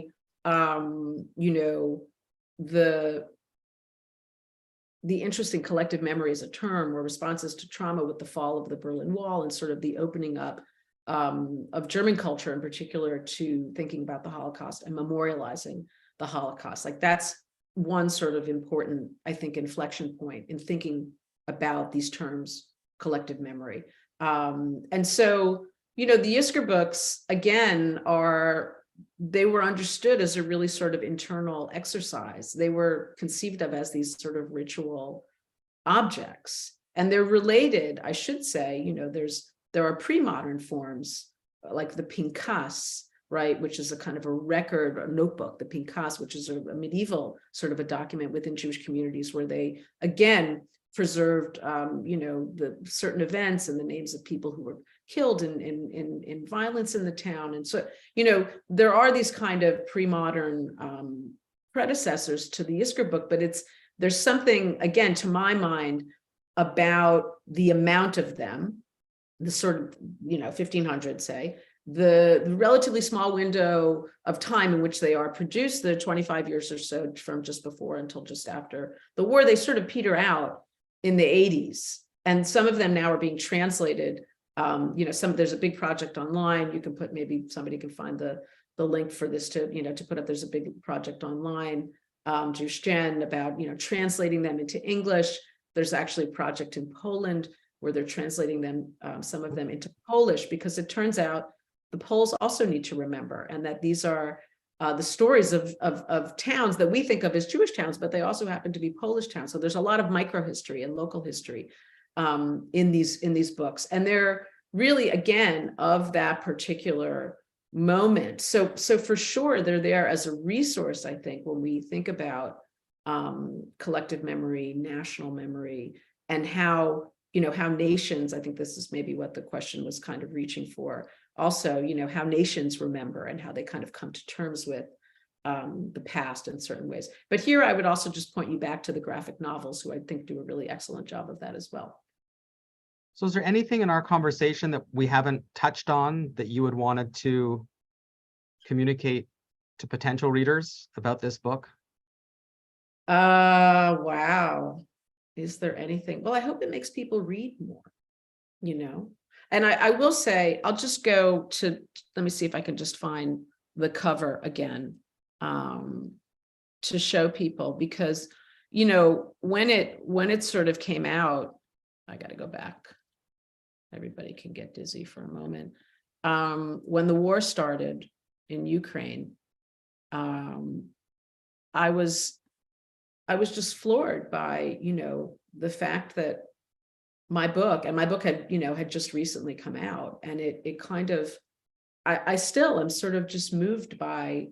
[SPEAKER 3] the interesting collective memory as a term, or responses to trauma with the fall of the Berlin Wall and sort of the opening up of German culture in particular to thinking about the Holocaust and memorializing the Holocaust. Like that's one sort of important, I think, inflection point in thinking about these terms, collective memory. And so, the Yizkor books, again, they were understood as a really sort of internal exercise. They were conceived of as these sort of ritual objects, and they're related, I should say, there are pre-modern forms like the Pinkas, right, which is a kind of a record, a notebook, the Pinkas, which is a medieval sort of a document within Jewish communities where they, again, preserved, the certain events and the names of people who were killed in violence in the town. And so, there are these kind of pre-modern predecessors to the Yizkor book, but there's something, again, to my mind, about the amount of them, the sort of, 1500, say, the relatively small window of time in which they are produced, the 25 years or so from just before until just after the war, they sort of peter out in the 80s. And some of them now are being translated. There's a big project online. You can maybe somebody can find the link for this to, to put up. There's a big project online, Jewish Gen, about, translating them into English. There's actually a project in Poland where they're translating them, some of them into Polish, because it turns out the Poles also need to remember, and that these are the stories of towns that we think of as Jewish towns, but they also happen to be Polish towns. So there's a lot of microhistory and local history in these books, and they're really, again, of that particular moment. So for sure, they're there as a resource, I think, when we think about collective memory, national memory, and how, how nations, I think this is maybe what the question was kind of reaching for. Also, how nations remember and how they kind of come to terms with the past in certain ways. But here I would also just point you back to the graphic novels, who I think do a really excellent job of that as well.
[SPEAKER 2] So is there anything in our conversation that we haven't touched on that you would wanted to communicate to potential readers about this book?
[SPEAKER 3] Wow. Is there anything? Well, I hope it makes people read more, And I will say, I'll just go to, let me see if I can just find the cover again, to show people, because, when it sort of came out, I got to go back. Everybody can get dizzy for a moment. When the war started in Ukraine, I was just floored by, the fact that my book had, had just recently come out, and it kind of, I still am sort of just moved by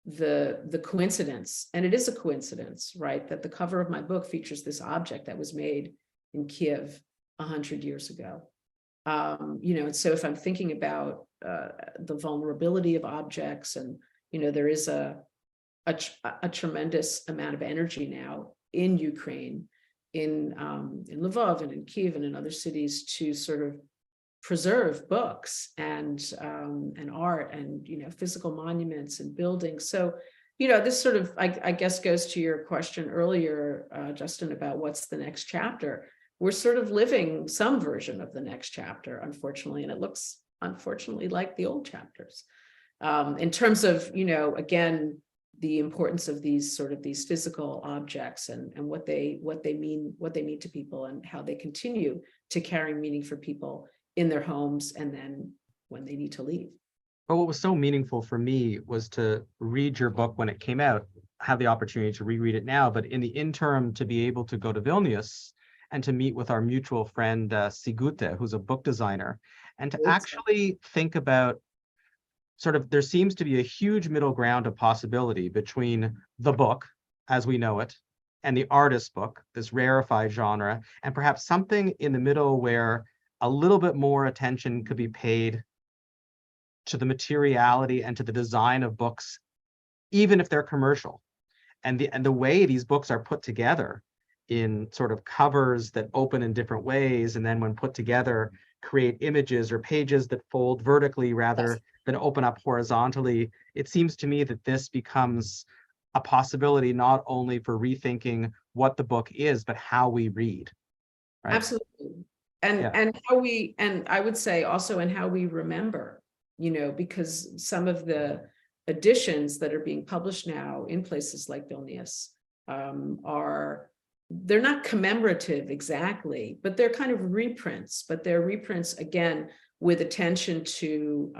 [SPEAKER 3] the coincidence, and it is a coincidence, right, that the cover of my book features this object that was made in Kiev 100 years ago. And so if I'm thinking about the vulnerability of objects, and there is a tremendous amount of energy now in Ukraine, in Lvov and in Kiev and in other cities, to sort of preserve books and art and physical monuments and buildings. So this sort of I guess goes to your question earlier, Justin, about what's the next chapter. We're sort of living some version of the next chapter, unfortunately, and it looks unfortunately like the old chapters, in terms of again, the importance of these physical objects and what they mean to people, and how they continue to carry meaning for people in their homes and then when they need to leave.
[SPEAKER 2] But what was so meaningful for me was to read your book when it came out, have the opportunity to reread it now, but in the interim to be able to go to Vilnius and to meet with our mutual friend Sigute, who's a book designer, and to actually think about there seems to be a huge middle ground of possibility between the book as we know it and the artist's book, this rarefied genre, and perhaps something in the middle where a little bit more attention could be paid to the materiality and to the design of books, even if they're commercial. And the way these books are put together in sort of covers that open in different ways, and then when put together, create images or pages that fold vertically rather than open up horizontally. It seems to me that this becomes a possibility not only for rethinking what the book is, but how we read. Right?
[SPEAKER 3] Absolutely. And how we, and I would say also, and how we remember, because some of the editions that are being published now in places like Vilnius they're not commemorative exactly, but they're kind of reprints, but they're reprints again with attention to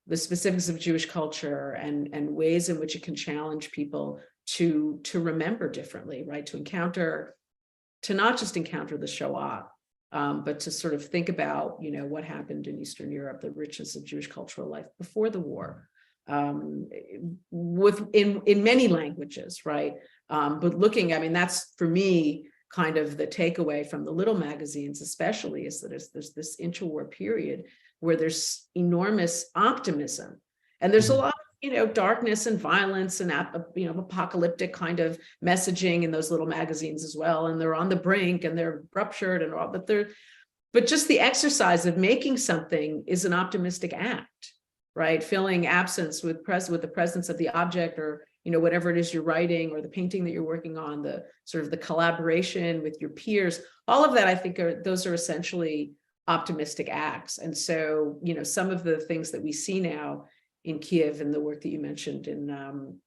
[SPEAKER 3] the specifics of Jewish culture and ways in which it can challenge people to remember differently, right? To not just encounter the Shoah, but to sort of think about, what happened in Eastern Europe, the richness of Jewish cultural life before the war, in many languages, right? But looking, that's for me kind of the takeaway from the little magazines, especially, is that there's this interwar period where there's enormous optimism, and there's a lot of darkness and violence and apocalyptic kind of messaging in those little magazines as well, and they're on the brink and they're ruptured and all, but just the exercise of making something is an optimistic act, right? Filling absence with the presence of the object, or whatever it is you're writing, or the painting that you're working on, the sort of the collaboration with your peers, all of that, I think those are essentially optimistic acts. And so, some of the things that we see now in Kiev and the work that you mentioned in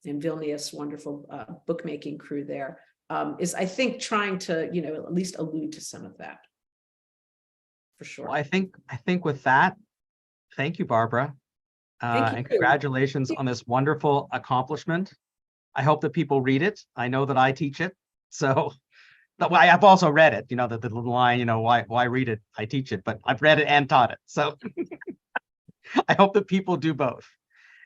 [SPEAKER 3] Vilnius, wonderful bookmaking crew there, is I think trying to, at least allude to some of that. For sure.
[SPEAKER 2] Well, I think with that, thank you, Barbara.
[SPEAKER 3] Thank you.
[SPEAKER 2] And congratulations on this wonderful accomplishment. I hope that people read it. I know that I teach it. So I've also read it, the little line, why read it? I teach it, but I've read it and taught it. So I hope that people do both.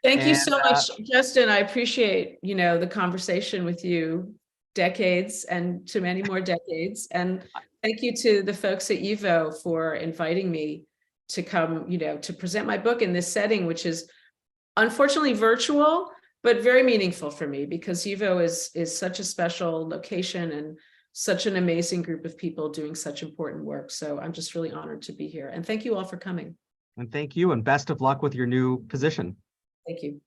[SPEAKER 3] Thank you so much, Justin. I appreciate, the conversation with you, decades and to many more decades. And thank you to the folks at YIVO for inviting me to come, to present my book in this setting, which is unfortunately virtual, but very meaningful for me because YIVO is such a special location and such an amazing group of people doing such important work. So I'm just really honored to be here. And thank you all for coming.
[SPEAKER 2] And thank you, and best of luck with your new position.
[SPEAKER 3] Thank you.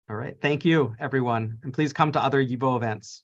[SPEAKER 2] All right. Thank you, everyone. And please come to other YIVO events.